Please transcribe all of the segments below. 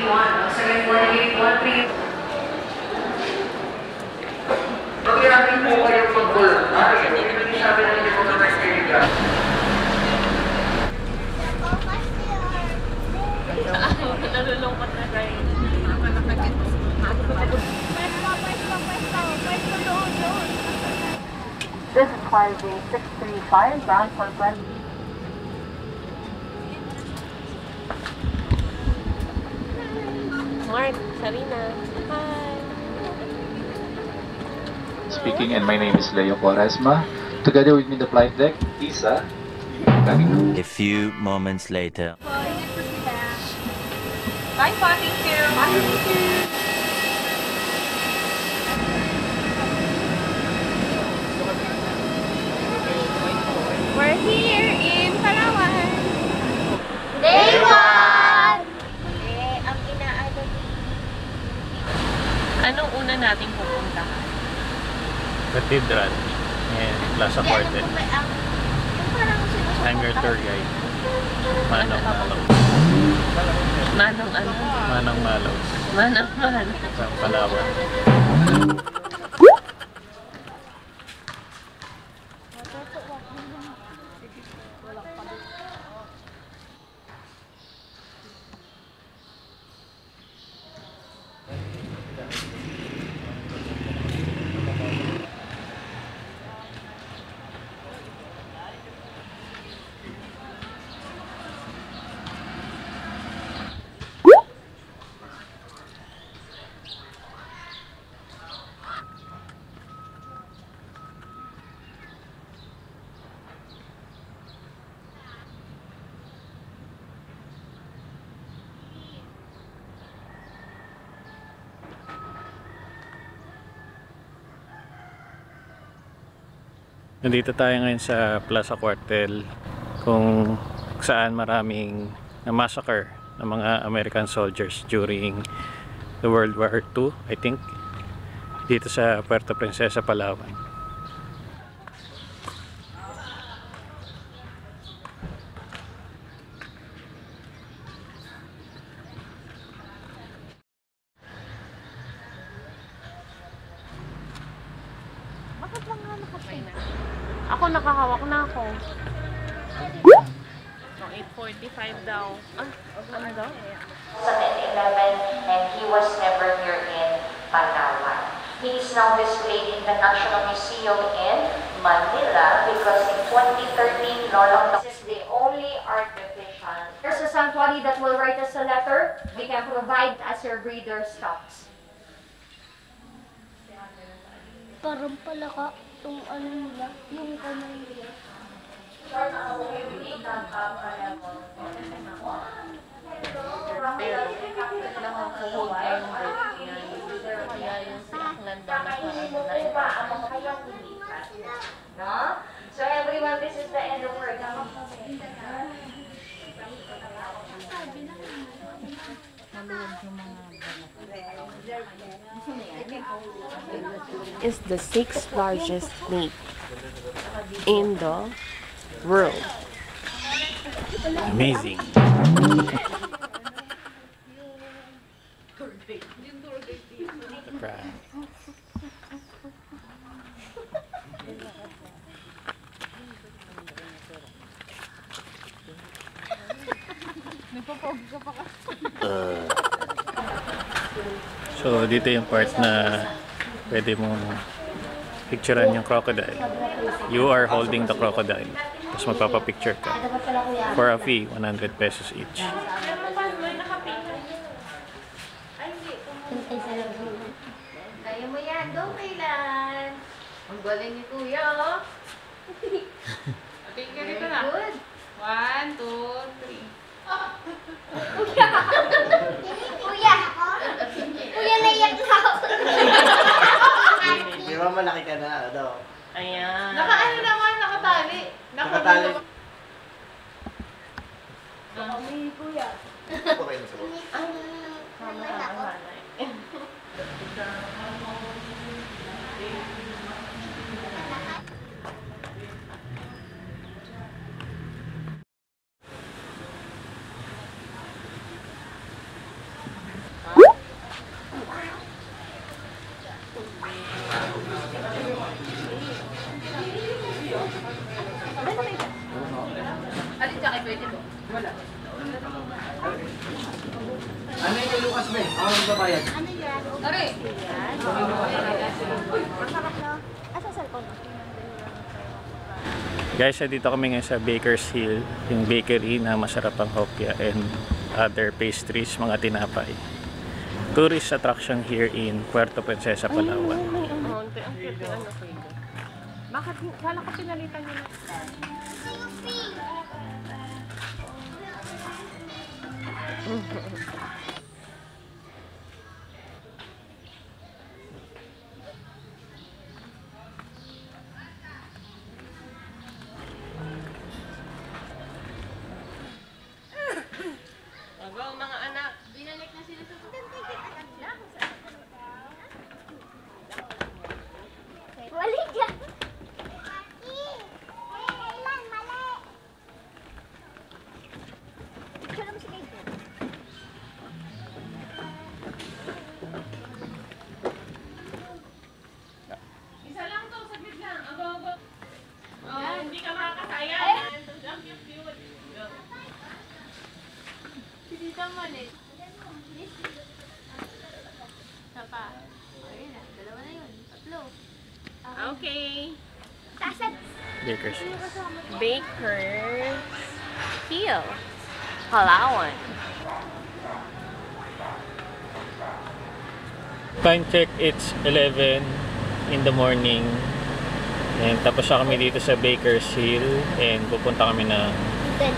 131. Once again, 4813. Nagyari po kayo pag-voluntaryo. Hindi sabi na hindi po na nag-kaibigan. Nalulungkot na tayo. This is 58635, bound for Glen. Mark, Sarina. Hi. Speaking, and my name is Leo Quaresma. Together with me, the flight deck, Isa. A few moments later. Bye po, thank you. Bye, thank you. We're here in Palawan. Day 1! Ang inaano ni... Anong una nating pupuntahan? Cathedral and Plaza Quartet. Yung parang sinusunod. Hangar tour guide. Manong Malaw. Manong ano? Manong Malaw. Manong Malaw. Sa Palawan. Nandito tayo ngayon sa Plaza Quartel kung saan maraming na-massacre ng mga American soldiers during the World War II, I think, dito sa Puerto Princesa, Palawan. Ako nakahawak na ako. So, 8:45 daw. Ano daw? 2011, and he was never here in Palawan. He is now displayed in the National Museum in Manila because in 2013, no longer this is the only artificial. There's a sanctuary that will write us a letter. We can provide as your breeder stocks. Parang palaka itong ano nila, yung kamay nila. Pero, nakakuhog kayong birth yan. Kaya yung si Aklan daw No? So everyone, this is the end of work. is the 6th largest snake in the world. Amazing! So dito yung part na pwede mong picturean yung crocodile. You are holding the crocodile. Tapos magpapapicture ka. For a fee, 100 pesos each. Kaya mo yan, go Kailan! Ang galing ni Kuya, oh! Okay, ganito na. Good! 1, 2, 3. Kuya! Kuya! Kuya, naiyak na ako! Di ba malaki ka na, daw? Ayan. Naka-ano naman, nakatali. Nakatali. May kuya. Okay na sa baba. bukas ba eh? Ako magbabayad. Ano yan? Sorry. Masarap na. Asa cellphone? Guys, dito kami ngayon sa Baker's Hill, yung bakery na masarap ang hopya and other pastries, mga tinapay. Tourist attraction here in Puerto Princesa, Palawan. May amount. Ang cute yung ano ko ito. Bakit? Kala ko pinalitan nyo na. Ang mga anak. Binalik na sila sa Wali ka! Kailan? Mali! Picture mo si Kate. Isa lang to, saglit lang. Abo. Oh, hindi ka makakasaya. Ang cute. Si Tita Mali. Isa pa. Ayun na, dalawa na yun. Tatlo. Okay. Tasat! Baker's Hill. Baker's Hill, Palawan. Time check, it's 11 in the morning. And tapos na kami dito sa Baker's Hill and pupunta kami ng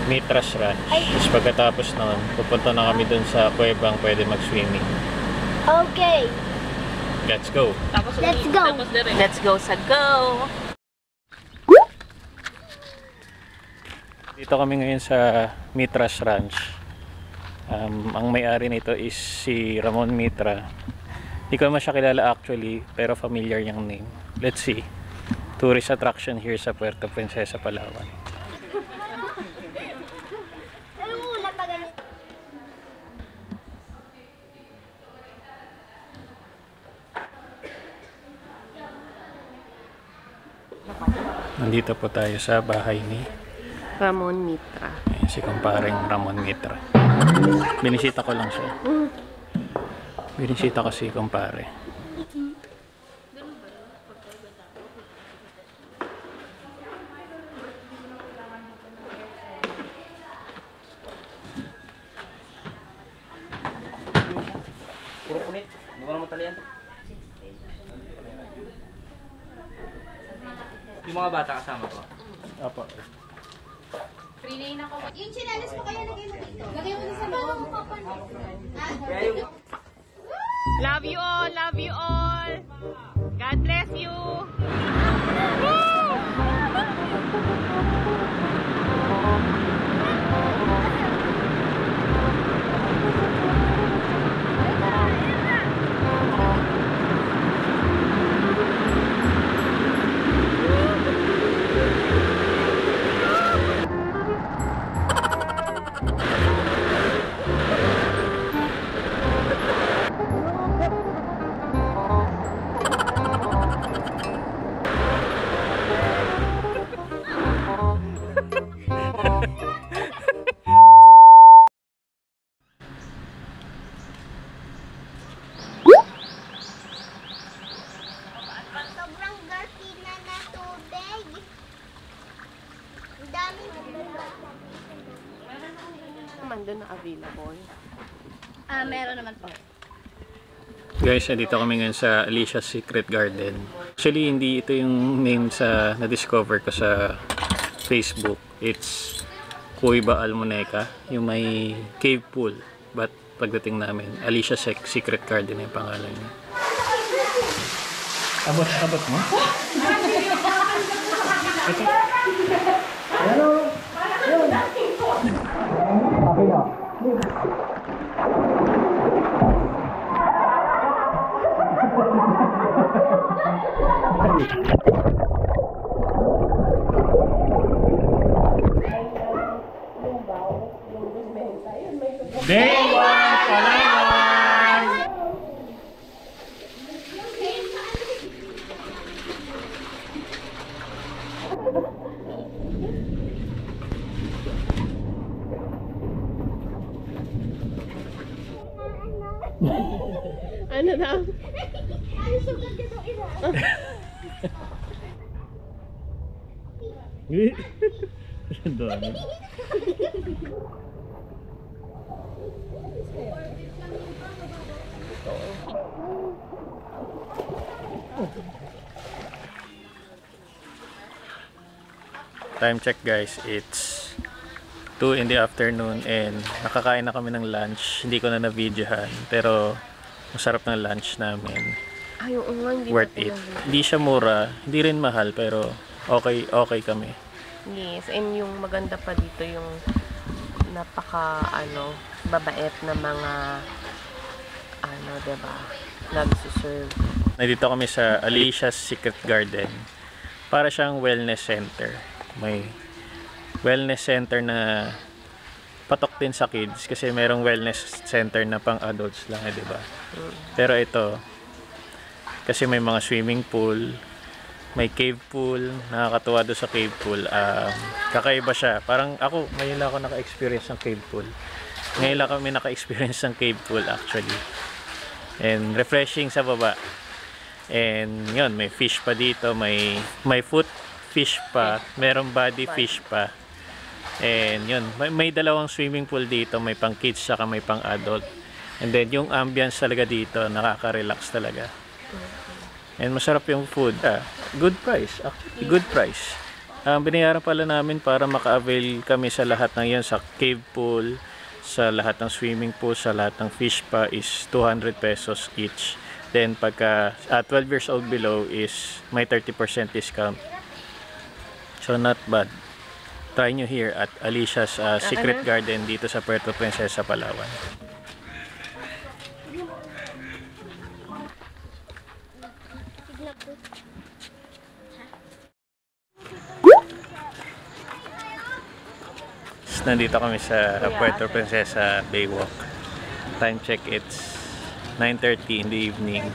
Mitras Ranch. Tapos pagkatapos nun, pupunta na kami dun sa kuwebang pwede mag-swimming. Okay. Let's go! Let's go. Let's go sa go! Dito kami ngayon sa Mitras Ranch. Ang may-ari nito is si Ramon Mitra. Hindi ko naman siya kilala actually, pero familiar yung name. Let's see. Tourist attraction here sa Puerto Princesa, Palawan. Nandito po tayo sa bahay ni Ramon Mitra. ayan, si kumparing Ramon Mitra. Binisita ko lang siya. Binisita ko si kumpare. Puro punit. Hindi ko naman talian. Yung mga bata kasama ko. Apo. Yung chinelas mo kaya lagay mo dito. Lagay mo sa loob. Kaya yung... Love you all! Love you all! God bless you! Sobrang dirty na na tubig. Ang dami Naman doon na available. meron naman po. Guys, dito kami ngayon sa Alicia's Secret Garden. Actually, hindi ito yung name sa na-discover ko sa Facebook. It's Cueva Almuneca, yung may cave pool. But pagdating namin, Alicia's Secret Garden yung pangalan niya. Abot mo? Day 1, Palawan! Ano daw? Time check guys, it's 2 in the afternoon and nakakain na kami ng lunch. Hindi ko na na-videohan pero masarap ng lunch namin. Ay, oo nga, hindi Worth it. Hindi siya mura, hindi rin mahal pero okay kami. Yes, and yung maganda pa dito yung napaka babait na mga diba, nagsuserve. Nandito kami sa Alicia's Secret Garden. Para siyang wellness center. May wellness center na patok din sa kids kasi merong wellness center na pang adults lang, di ba? Pero ito kasi may mga swimming pool, may cave pool, nakakatuwa doon sa cave pool. Kakaiba siya. Parang ako, ngayon lang ako naka-experience ng cave pool. Ngayon lang kami naka-experience ng cave pool actually. And refreshing sa baba. And yun, may fish pa dito, may foot fish pa, merong body fish pa. And yun, may dalawang swimming pool dito, may pang kids saka may pang adult. And then yung ambience talaga dito, nakaka-relax talaga. And masarap yung food. Good price, actually, good price. Binayaran pala namin para maka-avail kami sa lahat ng yan, sa cave pool, sa lahat ng swimming pool, sa lahat ng fish pa is 200 pesos each. Then pagka 12 years old below is may 30% discount. So not bad. Try nyo here at Alicia's Secret Garden dito sa Puerto Princesa, Palawan. Nandito kami sa Puerto Princesa Baywalk. Time check, it's 9:30 in the evening.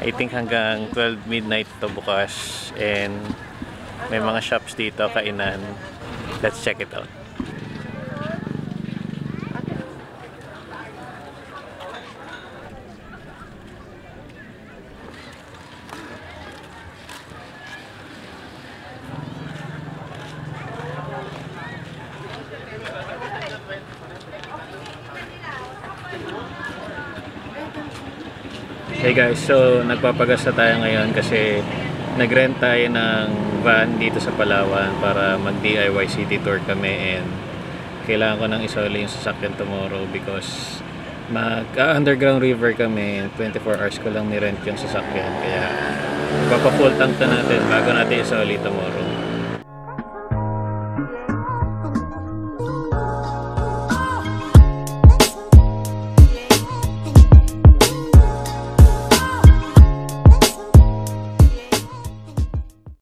I think hanggang 12 midnight to bukas. And may mga shops dito, kainan. Let's check it out. Hey guys, so nagpapagas na tayo ngayon kasi nag-rent tayo ng van dito sa Palawan para mag-DIY city tour kami and kailangan ko nang isoli yung sasakyan tomorrow because mag-underground river kami, 24 hours ko lang ni-rent yung sasakyan kaya papa-full tank na natin bago natin isoli tomorrow.